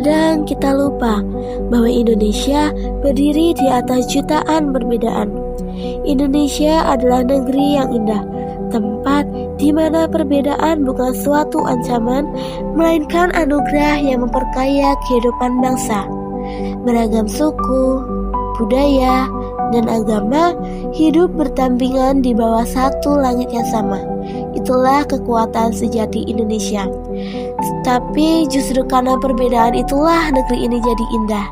Terkadang kita lupa bahwa Indonesia berdiri di atas jutaan perbedaan. Indonesia adalah negeri yang indah, tempat di mana perbedaan bukan suatu ancaman, melainkan anugerah yang memperkaya kehidupan bangsa. Beragam suku, budaya, dan agama hidup berdampingan di bawah satu langit yang sama. Itulah kekuatan sejati Indonesia. Tapi justru karena perbedaan itulah negeri ini jadi indah.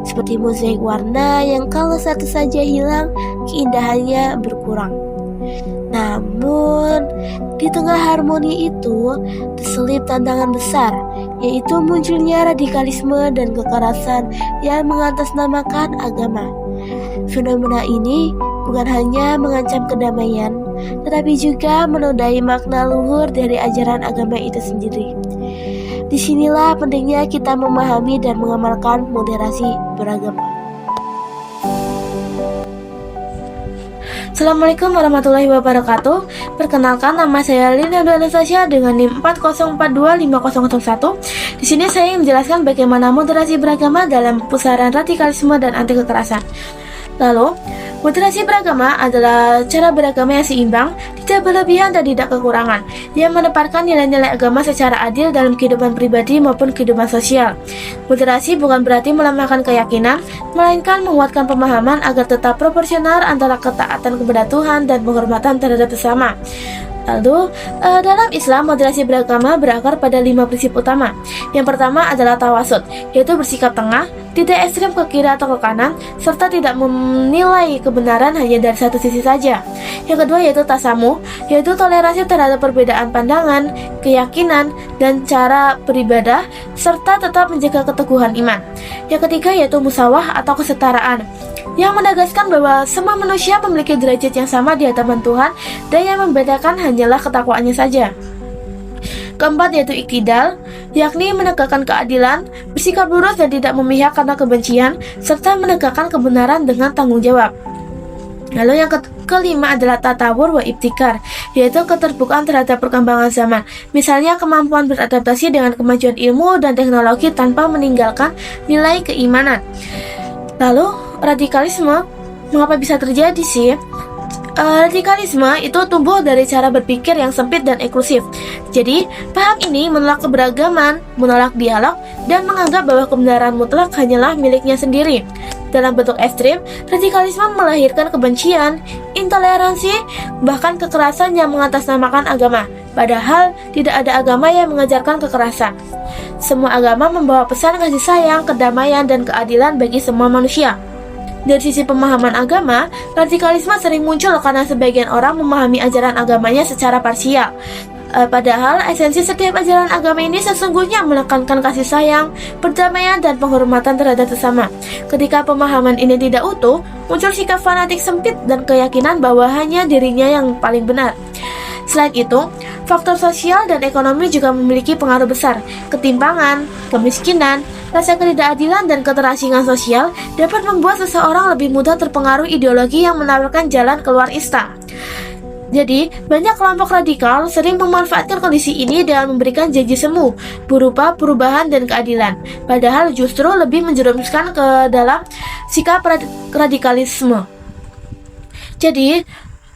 Seperti mozaik warna yang kalau satu saja hilang, keindahannya berkurang. Namun, di tengah harmoni itu terselip tantangan besar, yaitu munculnya radikalisme dan kekerasan yang mengatasnamakan agama. Fenomena ini bukan hanya mengancam kedamaian, tetapi juga menodai makna luhur dari ajaran agama itu sendiri. Disinilah pentingnya kita memahami dan mengamalkan moderasi beragama. Assalamualaikum warahmatullahi wabarakatuh. Perkenalkan, nama saya Lina Anastasia dengan NIM 40425001. Di sini saya ingin menjelaskan bagaimana moderasi beragama dalam pusaran radikalisme dan anti kekerasan. Lalu, moderasi beragama adalah cara beragama yang seimbang, tidak berlebihan dan tidak kekurangan, yang menempatkan nilai-nilai agama secara adil dalam kehidupan pribadi maupun kehidupan sosial. Moderasi bukan berarti melemahkan keyakinan, melainkan menguatkan pemahaman agar tetap proporsional antara ketaatan kepada Tuhan dan penghormatan terhadap sesama. Lalu, dalam Islam, moderasi beragama berakar pada 5 prinsip utama. Yang pertama adalah tawasud, yaitu bersikap tengah, tidak ekstrim ke kiri atau ke kanan, serta tidak menilai kebenaran hanya dari satu sisi saja. Yang kedua yaitu tasamuh, yaitu toleransi terhadap perbedaan pandangan, keyakinan, dan cara beribadah, serta tetap menjaga keteguhan iman. Yang ketiga yaitu musawah atau kesetaraan, yang menegaskan bahwa semua manusia memiliki derajat yang sama di hadapan Tuhan dan yang membedakan hanyalah ketakwaannya saja. Keempat yaitu iktidal, yakni menegakkan keadilan, bersikap lurus dan tidak memihak karena kebencian, serta menegakkan kebenaran dengan tanggung jawab. Lalu yang kelima adalah tatawur wa ibtikar, yaitu keterbukaan terhadap perkembangan zaman. Misalnya kemampuan beradaptasi dengan kemajuan ilmu dan teknologi tanpa meninggalkan nilai keimanan. Lalu radikalisme, mengapa bisa terjadi sih? Radikalisme itu tumbuh dari cara berpikir yang sempit dan eksklusif. Jadi, paham ini menolak keberagaman, menolak dialog, dan menganggap bahwa kebenaran mutlak hanyalah miliknya sendiri. Dalam bentuk ekstrim, radikalisme melahirkan kebencian, intoleransi, bahkan kekerasan yang mengatasnamakan agama. Padahal, tidak ada agama yang mengajarkan kekerasan. Semua agama membawa pesan kasih sayang, kedamaian, dan keadilan bagi semua manusia. Dari sisi pemahaman agama, radikalisme sering muncul karena sebagian orang memahami ajaran agamanya secara parsial. Padahal esensi setiap ajaran agama ini sesungguhnya menekankan kasih sayang, perdamaian, dan penghormatan terhadap sesama. Ketika pemahaman ini tidak utuh, muncul sikap fanatik sempit dan keyakinan bahwa hanya dirinya yang paling benar. Selain itu, faktor sosial dan ekonomi juga memiliki pengaruh besar. Ketimpangan, kemiskinan, rasa ketidakadilan, dan keterasingan sosial dapat membuat seseorang lebih mudah terpengaruh ideologi yang menawarkan jalan keluar instan. Jadi, banyak kelompok radikal sering memanfaatkan kondisi ini dengan memberikan janji semu berupa perubahan dan keadilan, padahal justru lebih menjerumuskan ke dalam sikap radikalisme. Jadi,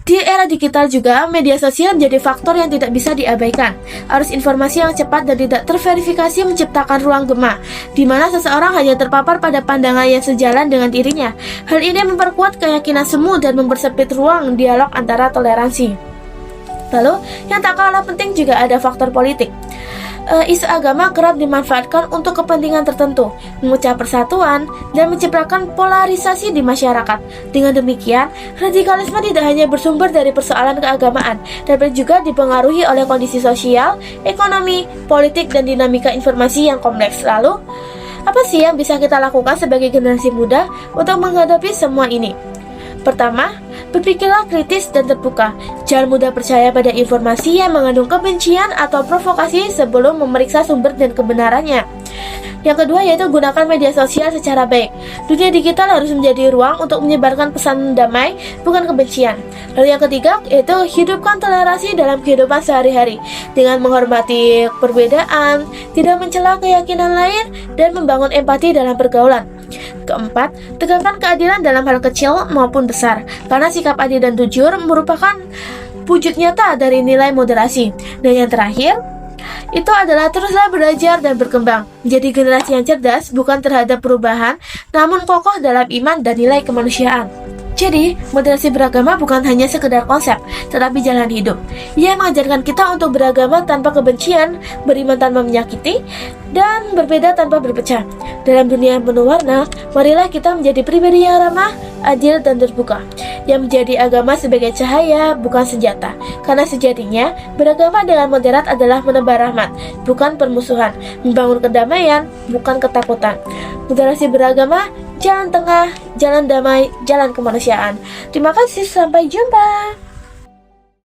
di era digital juga, media sosial menjadi faktor yang tidak bisa diabaikan. Arus informasi yang cepat dan tidak terverifikasi menciptakan ruang gema, di mana seseorang hanya terpapar pada pandangan yang sejalan dengan dirinya. Hal ini memperkuat keyakinan semu dan mempersempit ruang dialog antara toleransi. Lalu, yang tak kalah penting juga ada faktor politik. Isu agama kerap dimanfaatkan untuk kepentingan tertentu, memecah persatuan, dan menciptakan polarisasi di masyarakat. Dengan demikian, radikalisme tidak hanya bersumber dari persoalan keagamaan, tapi juga dipengaruhi oleh kondisi sosial, ekonomi, politik, dan dinamika informasi yang kompleks. Lalu, apa sih yang bisa kita lakukan sebagai generasi muda untuk menghadapi semua ini? Pertama, berpikirlah kritis dan terbuka. Jangan mudah percaya pada informasi yang mengandung kebencian atau provokasi sebelum memeriksa sumber dan kebenarannya. Yang kedua yaitu gunakan media sosial secara baik. Dunia digital harus menjadi ruang untuk menyebarkan pesan damai, bukan kebencian. Lalu yang ketiga yaitu hidupkan toleransi dalam kehidupan sehari-hari dengan menghormati perbedaan, tidak mencela keyakinan lain, dan membangun empati dalam pergaulan. Keempat, tegakkan keadilan dalam hal kecil maupun besar, karena sikap adil dan jujur merupakan wujud nyata dari nilai moderasi. Dan yang terakhir, itu adalah teruslah belajar dan berkembang, menjadi generasi yang cerdas bukan terhadap perubahan, namun kokoh dalam iman dan nilai kemanusiaan. Jadi, moderasi beragama bukan hanya sekedar konsep, tetapi jalan hidup. Ia mengajarkan kita untuk beragama tanpa kebencian, beriman tanpa menyakiti, dan berbeda tanpa berpecah. Dalam dunia yang penuh warna, marilah kita menjadi pribadi yang ramah, adil, dan terbuka, yang menjadi agama sebagai cahaya, bukan senjata. Karena sejatinya, beragama dengan moderat adalah menebar rahmat, bukan permusuhan, membangun kedamaian, bukan ketakutan. Moderasi beragama, jalan tengah, jalan damai, jalan kemanusiaan. Terima kasih, sampai jumpa.